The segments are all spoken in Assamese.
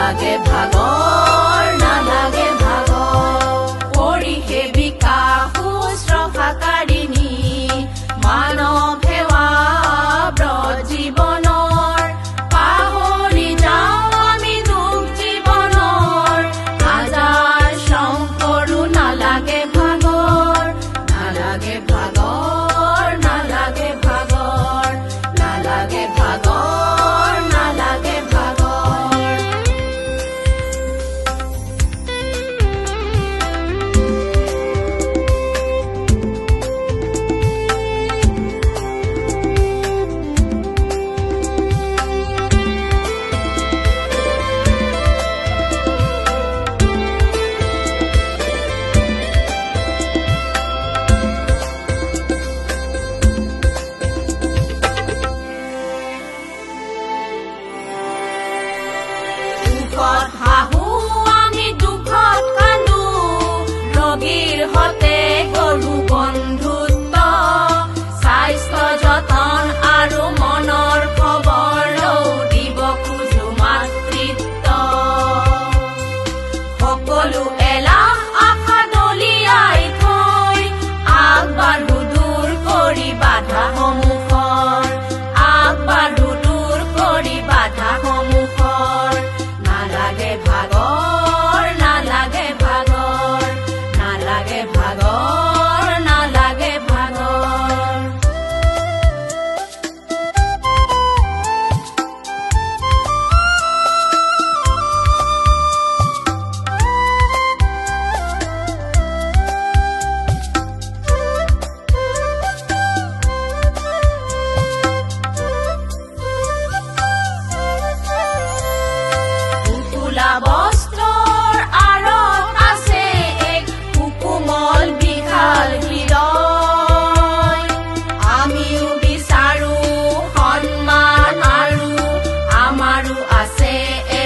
নালাগে ভাগৰ নালাগে ভাগৰ কৰি সেবিকা শুশ্ৰূষাকাৰিণী মানৱ সেৱা ব্ৰত জীৱনৰ পাহৰি যাওঁ আমি দুখ জীৱনৰ হাজাৰ শ্ৰম কৰো নালাগে ভাগৰ নালাগে ভাগৰ নালাগে ভাগৰ নালাগে ভাগৰ নালাগে ভাগৰ দুখত হাহু আমি দুখত কান্দো ৰোগীৰ হতে গৰু বন্ধুত্ব স্বাস্থ্য যতন আৰু মনৰ খবৰ দিব খোজো মাতৃত্ব সকলো এলাহ আশা দলিয়াই থৈ আগবাঢ়ো দূৰ কৰি বাধাসমূহৰ আগবাঢ়ো দূৰ কৰি বাধাসমূহৰ নালাগে ভাগৰ নালাগে ভাগৰ নালাগে ভাগৰ নালাগে ভাগৰ উকুলা বস্ত্ৰৰ আঁৰত আছে এক সুকোমল বিশাল হৃদয় আমিও বিচাৰো সন্মান আৰু আমাৰো আছে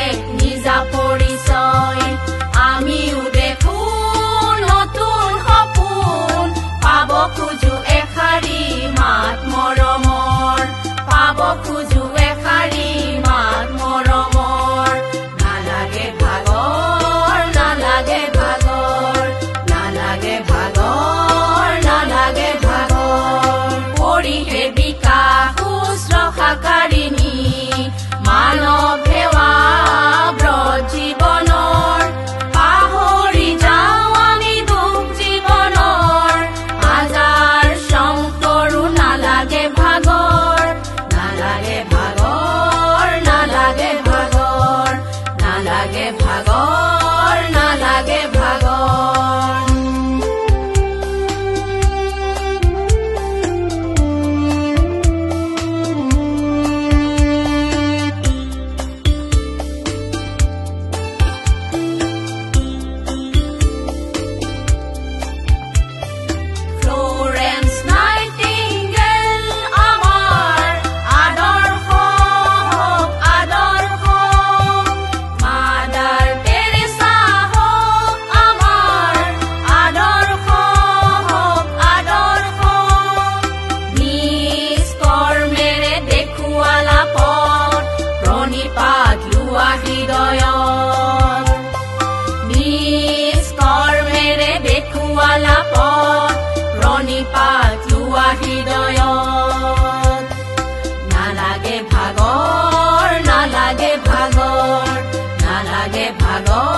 এক নিজা পৰিচয় আমিও দেখো নতুন সপোন পাব খোজো এষাৰি মাত মৰমৰ পাব খোজো এষাৰি মাত মৰমৰ নালাগে ভাগৰ নালাগে ভাগৰ নালাগে ভাগৰ নালাগে ভাগৰ কৰি সেবিকা শুশ্ৰূষাকাৰিণী মানৱ সেৱা ব্ৰত জীৱনৰ পাহৰি যাওঁ আমি দুখ জীৱনৰ হাজাৰ শ্ৰম কৰো নালাগে ভাগৰ নালাগে ভাগৰ নালাগে ভাগৰ নালাগে ভাগৰ নালাগে ভাগৰ ফ্লোৰেন্স নাইটিংগেল আমাৰ আদৰ্শ হওক আদৰ্শ মাদাৰ টেৰেছা হওক আমাৰ আদৰ্শ হওক আদৰ্শ নিজ কৰ্মেৰে দেখুৱালা পথ প্ৰণিপাত লোৱা হৃদয়ত নিজ কৰ্মেৰে দেখুৱালা পথ প্ৰণিপাত লোৱা হৃদয়ত নালাগে ভাগৰ নালাগে ভাগৰ নালাগে ভাগৰ